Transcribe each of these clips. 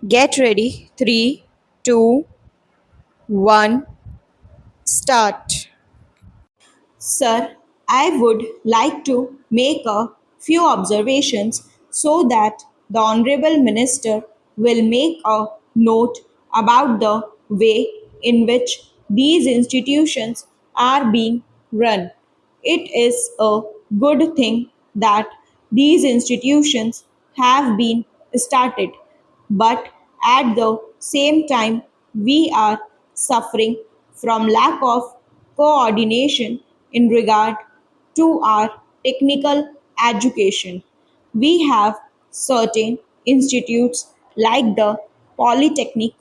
Get ready. 3, 2, 1, start. Sir, I would like to make a few observations so that the Honorable Minister will make a note about the way in which these institutions are being run. It is a good thing that these institutions have been started, but at the same time, we are suffering from lack of coordination in regard to our technical education. We have certain institutes like the Polytechnic,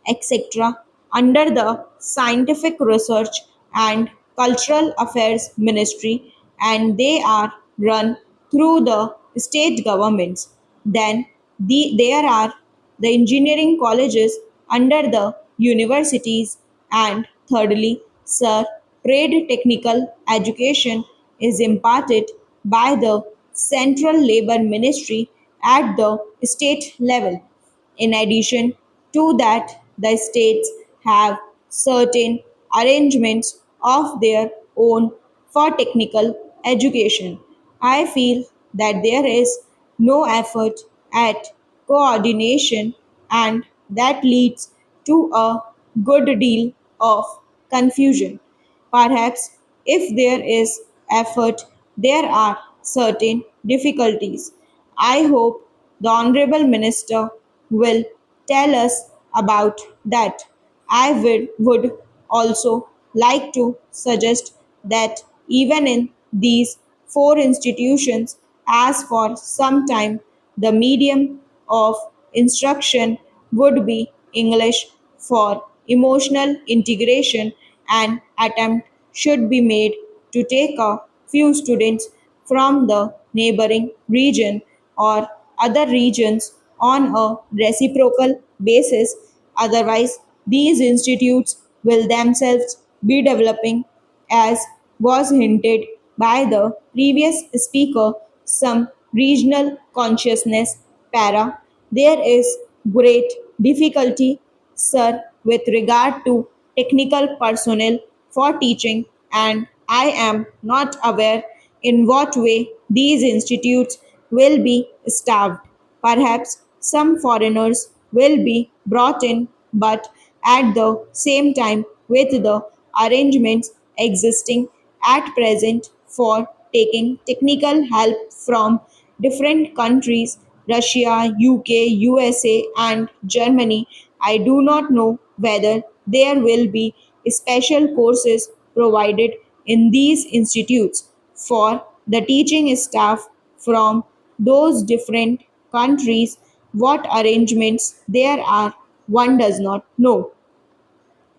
etc., under the Scientific Research and Cultural Affairs Ministry, and they are run through the state governments. Then there are the engineering colleges under the universities, and thirdly, sir, trade technical education is imparted by the Central Labor Ministry at the state level. In addition to that, the states have certain arrangements of their own for technical education. I feel that there is no effort at coordination, and that leads to a good deal of confusion. Perhaps if there is effort, there are certain difficulties. I hope the Honorable Minister will tell us about that. I would also like to suggest that even in these four institutions, as for some time, the medium of instruction would be English for emotional integration. An attempt should be made to take a few students from the neighboring region or other regions on a reciprocal basis. Otherwise, these institutes will themselves be developing, as was hinted by the previous speaker, some regional consciousness para. There is great difficulty, sir, with regard to technical personnel for teaching, and I am not aware in what way these institutes will be staffed. Perhaps some foreigners will be brought in, but at the same time, with the arrangements existing at present for taking technical help from different countries, Russia, UK, USA, and Germany, I do not know whether there will be special courses provided in these institutes for the teaching staff from those different countries. What arrangements there are, one does not know.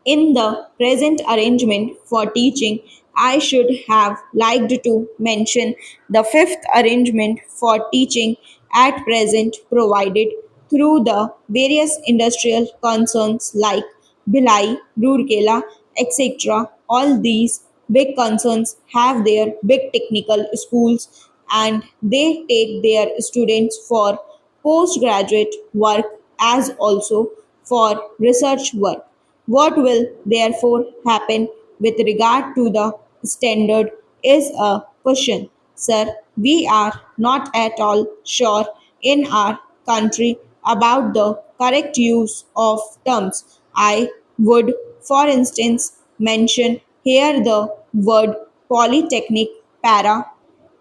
In the present arrangement for teaching, I should have liked to mention the fifth arrangement for teaching at present provided through the various industrial concerns like Bhilai, Rourkela, etc. All these big concerns have their big technical schools, and they take their students for postgraduate work as also for research work. What will therefore happen with regard to the standard is a question. Sir, we are not at all sure in our country about the correct use of terms. I would, for instance, mention here the word polytechnic para.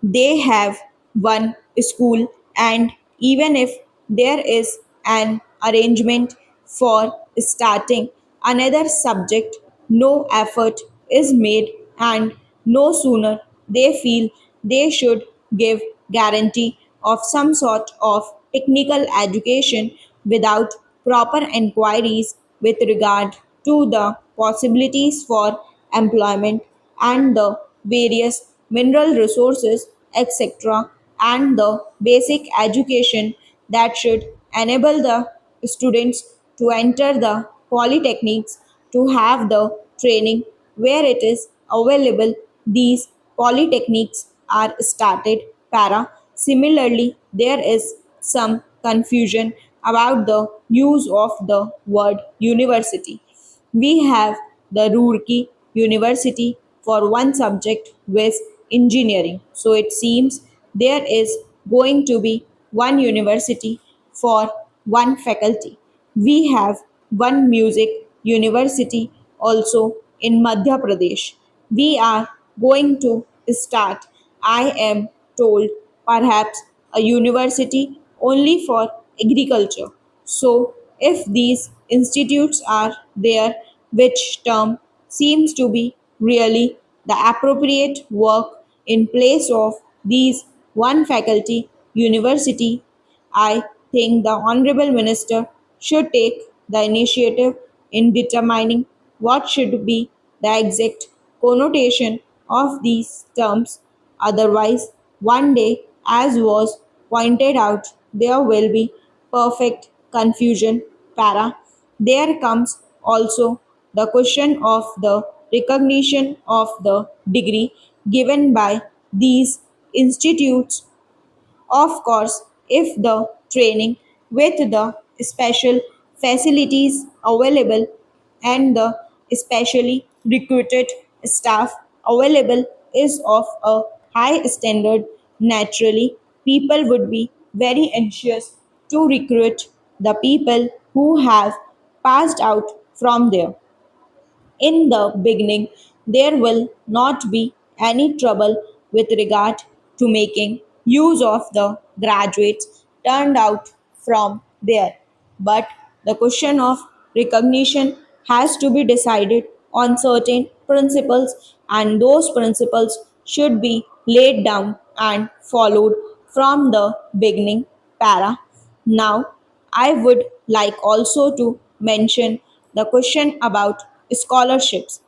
They have one school, and even if there is an arrangement for starting another subject, no effort is made, and no sooner they feel they should give guarantee of some sort of technical education without proper inquiries with regard to the possibilities for employment and the various mineral resources, etc., and the basic education that should enable the students to enter the polytechnics to have the training where it is available. These polytechnics are started para. Similarly, there is some confusion about the use of the word university. We have the Roorkee University for one subject with engineering. So it seems there is going to be one university for one faculty. We have one music university also in Madhya Pradesh. We are going to start, I am told, perhaps a university only for agriculture. So, if these institutes are there, which term seems to be really the appropriate work in place of these one faculty university, I think the Honorable Minister should take the initiative in determining what should be the exact connotation of these terms. Otherwise, one day, as was pointed out, there will be perfect confusion. Para. There comes also the question of the recognition of the degree given by these institutes, of course, if the training with the special facilities available and the specially recruited staff available is of a high standard, naturally, people would be very anxious to recruit the people who have passed out from there. In the beginning, there will not be any trouble with regard to making use of the graduates turned out from there. But the question of recognition has to be decided on certain principles, and those principles should be laid down and followed from the beginning. Para. Now, I would like also to mention the question about scholarships.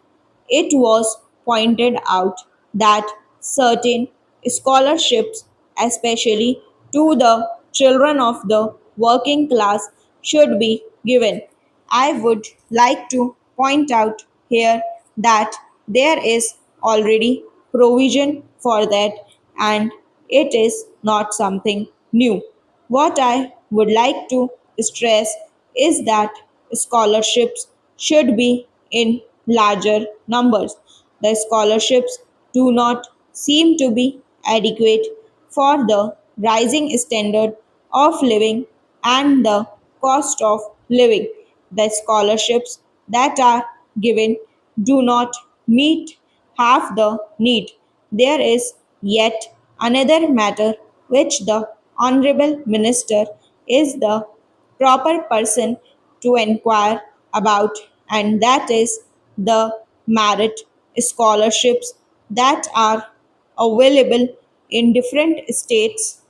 It was pointed out that certain scholarships, especially to the children of the working class, should be given. I would like to point out here that there is already provision for that, and it is not something new. What I would like to stress is that scholarships should be in larger numbers. The scholarships do not seem to be adequate for the rising standard of living and the cost of living. The scholarships that are given do not meet half the need. There is yet another matter which the Honorable Minister is the proper person to inquire about, and that is the merit scholarships that are available in different states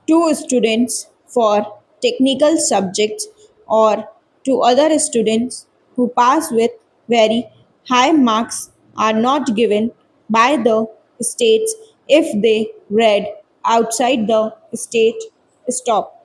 to students for technical subjects or to other students who pass with very high marks are not given by the states if they read outside the state stop.